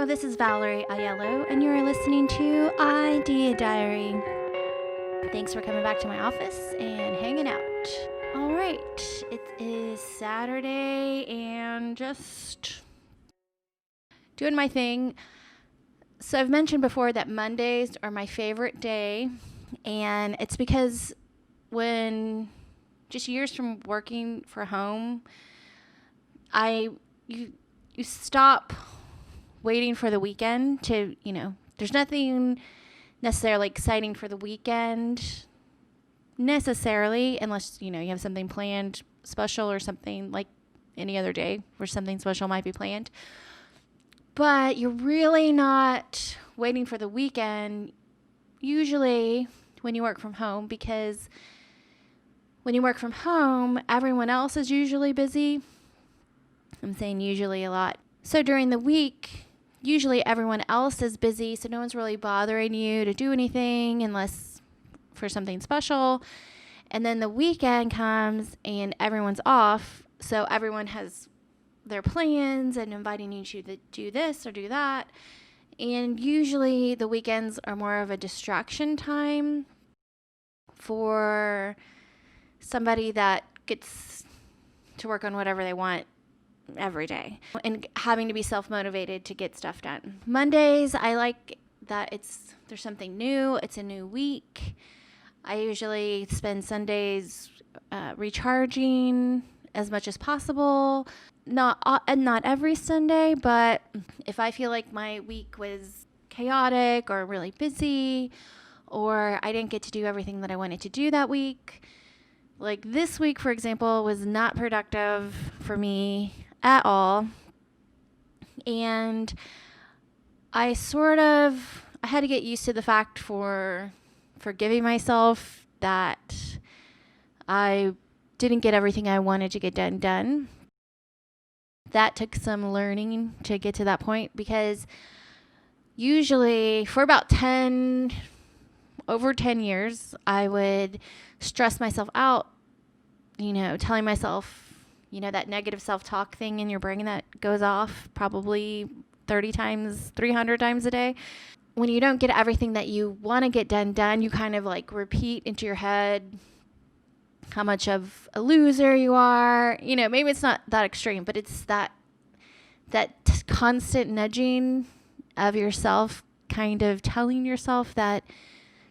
this is Valerie Aiello, and you're listening to IdeaDiary. Thanks for coming back to my office and hanging out. All right, it is Saturday and just doing my thing. So I've mentioned before that Mondays are my favorite day, and it's because when just years from working for home, you stop waiting for the weekend to, there's nothing necessarily exciting for the weekend necessarily, unless, you have something planned special or something like any other day where something special might be planned. But you're really not waiting for the weekend usually when you work from home, because when you work from home, everyone else is usually busy. I'm saying usually a lot. So during the week, usually everyone else is busy, so no one's really bothering you to do anything unless for something special. And then the weekend comes and everyone's off, so everyone has their plans and inviting you to do this or do that. And usually the weekends are more of a distraction time for somebody that gets to work on whatever they want every day and having to be self-motivated to get stuff done. Mondays, I like that there's something new. It's a new week. I usually spend Sundays recharging as much as possible. Not every Sunday, but if I feel like my week was chaotic or really busy, or I didn't get to do everything that I wanted to do that week, like this week, for example, was not productive for me at all. And I had to get used to the fact for forgiving myself that I didn't get everything I wanted to get done. That took some learning to get to that point, because usually for about over 10 years, I would stress myself out, telling myself, that negative self-talk thing in your brain that goes off probably 300 times a day. When you don't get everything that you want to get done, you kind of like repeat into your head how much of a loser you are. Maybe it's not that extreme, but it's that constant nudging of yourself, kind of telling yourself that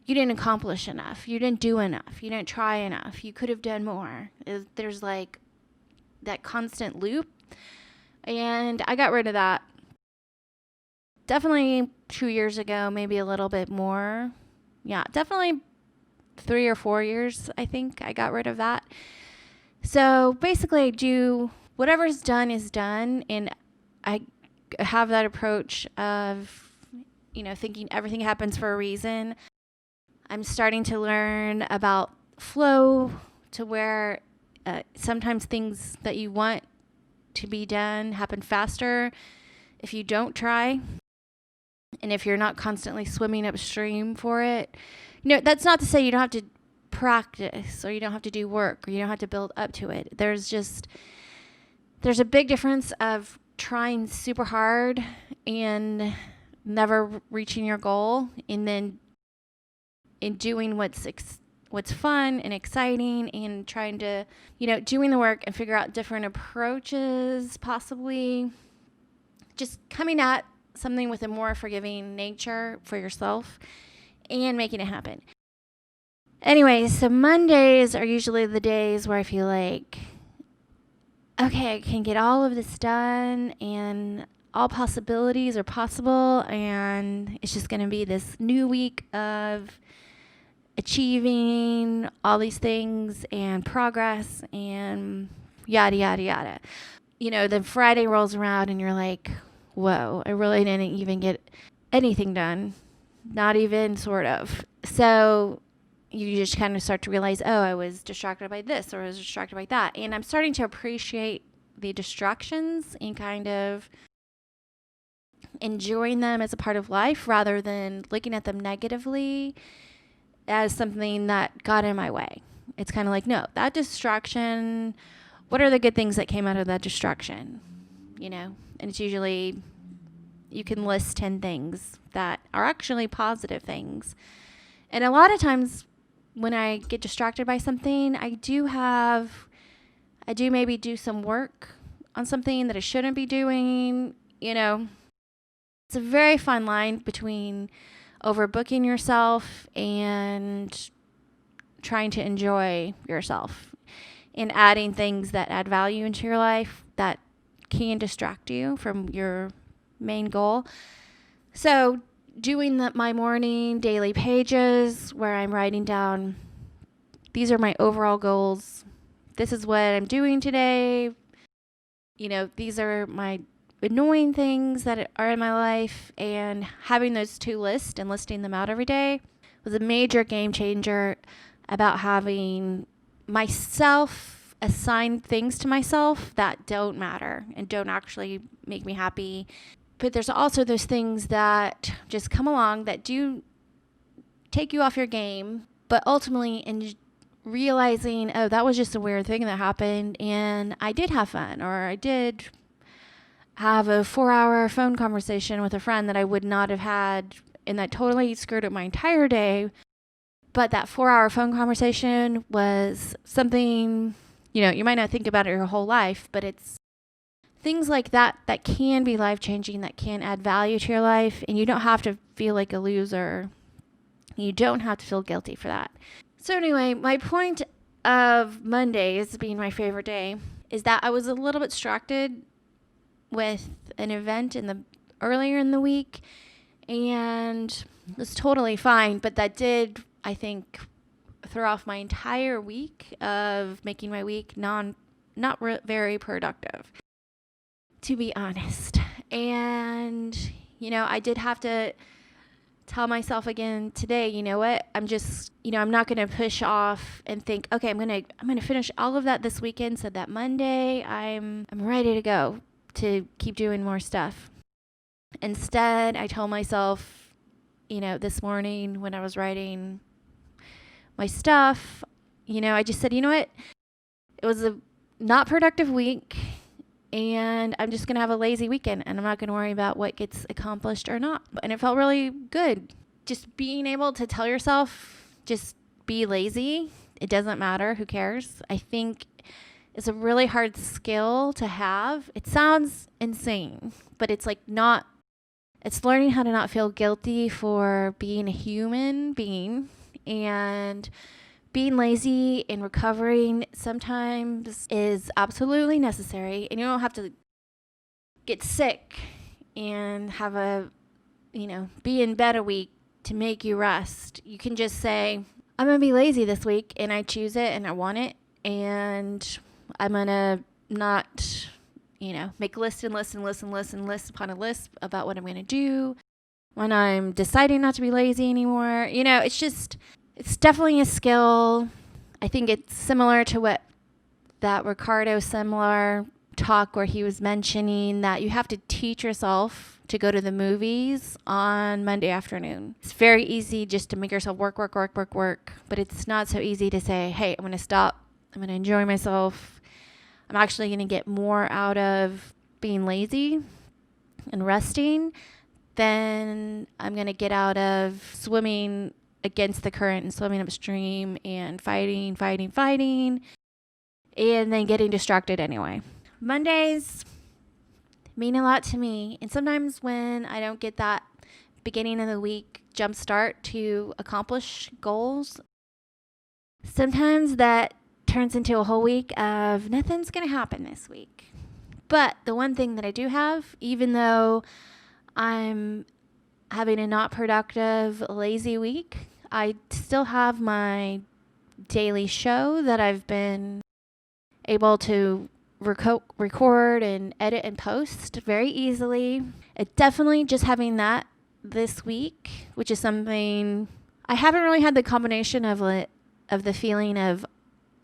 you didn't accomplish enough, you didn't do enough, you didn't try enough, you could have done more. There's like that constant loop, and I got rid of that definitely 2 years ago, maybe a little bit more. Yeah, definitely 3 or 4 years, I think I got rid of that. So basically I do whatever's done is done, and I have that approach of, thinking everything happens for a reason. I'm starting to learn about flow, to where sometimes things that you want to be done happen faster if you don't try, and if you're not constantly swimming upstream for it. That's not to say you don't have to practice, or you don't have to do work, or you don't have to build up to it. There's a big difference of trying super hard and never reaching your goal, and then in doing what's fun and exciting, and trying to, doing the work and figure out different approaches, possibly just coming at something with a more forgiving nature for yourself and making it happen. Anyway, so Mondays are usually the days where I feel like, okay, I can get all of this done and all possibilities are possible, and it's just going to be this new week of achieving all these things and progress and yada, yada, yada. Then Friday rolls around and you're like, whoa, I really didn't even get anything done. Not even sort of. So you just kind of start to realize, oh, I was distracted by this, or I was distracted by that. And I'm starting to appreciate the distractions and kind of enjoying them as a part of life, rather than looking at them negatively as something that got in my way. It's kind of like, no, that distraction, what are the good things that came out of that distraction? And it's usually you can list 10 things that are actually positive things. And a lot of times when I get distracted by something, I do maybe do some work on something that I shouldn't be doing. It's a very fine line between overbooking yourself and trying to enjoy yourself and adding things that add value into your life that can distract you from your main goal. So doing my morning daily pages where I'm writing down, these are my overall goals. This is what I'm doing today. These are my annoying things that are in my life, and having those two lists and listing them out every day was a major game changer about having myself assign things to myself that don't matter and don't actually make me happy. But there's also those things that just come along that do take you off your game, but ultimately in realizing, oh, that was just a weird thing that happened and I did have fun, or I did have a 4-hour phone conversation with a friend that I would not have had, and that totally screwed up my entire day. But that 4-hour phone conversation was something, you might not think about it your whole life, but it's things like that that can be life-changing, that can add value to your life, and you don't have to feel like a loser. You don't have to feel guilty for that. So anyway, my point of Mondays being my favorite day is that I was a little bit distracted with an event earlier in the week, and it was totally fine, but that did, I think, throw off my entire week of making my week very productive, to be honest. And I did have to tell myself again today, you know what, I'm just, I'm not going to push off and think, okay, I'm going to finish all of that this weekend so that Monday I'm ready to go to keep doing more stuff. Instead, I told myself, this morning when I was writing my stuff, I just said, you know what, it was a not productive week, and I'm just going to have a lazy weekend, and I'm not going to worry about what gets accomplished or not. And it felt really good. Just being able to tell yourself, just be lazy. It doesn't matter. Who cares? I think it's a really hard skill to have. It sounds insane, but it's it's learning how to not feel guilty for being a human being, and being lazy and recovering sometimes is absolutely necessary. And you don't have to get sick and have be in bed a week to make you rest. You can just say, I'm going to be lazy this week, and I choose it and I want it. And I'm going to not, make list upon a list about what I'm going to do when I'm deciding not to be lazy anymore. It's definitely a skill. I think it's similar to what that Ricardo Semler talk where he was mentioning that you have to teach yourself to go to the movies on Monday afternoon. It's very easy just to make yourself work, but it's not so easy to say, hey, I'm going to stop. I'm going to enjoy myself. I'm actually going to get more out of being lazy and resting than I'm going to get out of swimming against the current and swimming upstream and fighting, and then getting distracted anyway. Mondays mean a lot to me, and sometimes when I don't get that beginning of the week jump start to accomplish goals, sometimes that turns into a whole week of nothing's going to happen this week. But the one thing that I do have, even though I'm having a not productive, lazy week, I still have my daily show that I've been able to record and edit and post very easily. It definitely just having that this week, which is something I haven't really had the combination of the feeling of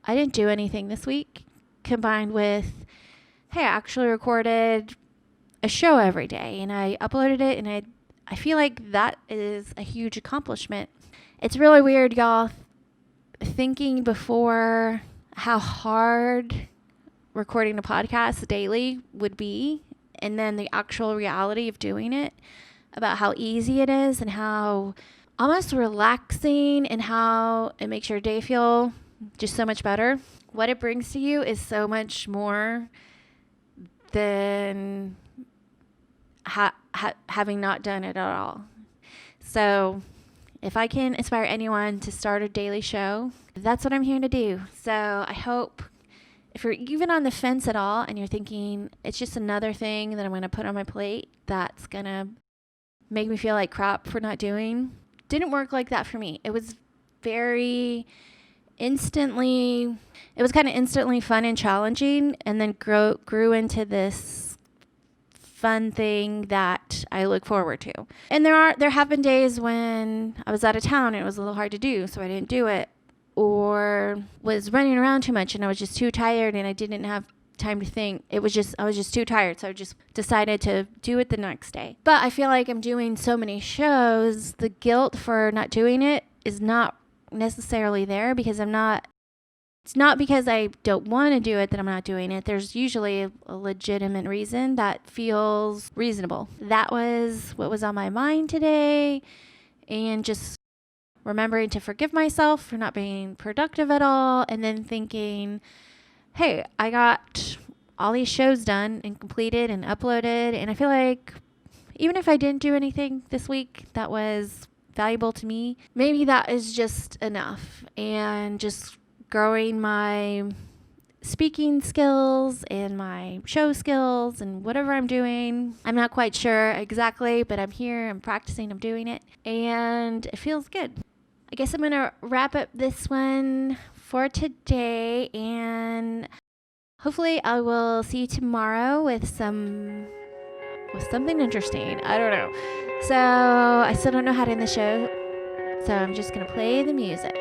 I didn't do anything this week, combined with, hey, I actually recorded a show every day and I uploaded it, and I feel like that is a huge accomplishment. It's really weird, y'all, thinking before how hard recording a podcast daily would be, and then the actual reality of doing it, about how easy it is and how almost relaxing and how it makes your day feel just so much better. What it brings to you is so much more than having not done it at all. So if I can inspire anyone to start a daily show, that's what I'm here to do. So I hope if you're even on the fence at all and you're thinking it's just another thing that I'm going to put on my plate that's going to make me feel like crap for not doing, didn't work like that for me. It was kind of instantly fun and challenging, and then grew into this fun thing that I look forward to. And there have been days when I was out of town and it was a little hard to do, so I didn't do it, or was running around too much and I was just too tired and I didn't have time to think. I was just too tired, so I just decided to do it the next day. But I feel like I'm doing so many shows, the guilt for not doing it is not necessarily there, because it's not because I don't want to do it that I'm not doing it. There's usually a legitimate reason that feels reasonable. That was what was on my mind today, and just remembering to forgive myself for not being productive at all, and then thinking, hey, I got all these shows done and completed and uploaded, and I feel like even if I didn't do anything this week that was valuable to me, maybe that is just enough. And just growing my speaking skills and my show skills and whatever I'm doing. I'm not quite sure exactly, but I'm here, I'm practicing, I'm doing it, and it feels good. I guess I'm going to wrap up this one for today, and hopefully I will see you tomorrow with something interesting. I don't know. So I still don't know how to end the show, so I'm just going to play the music.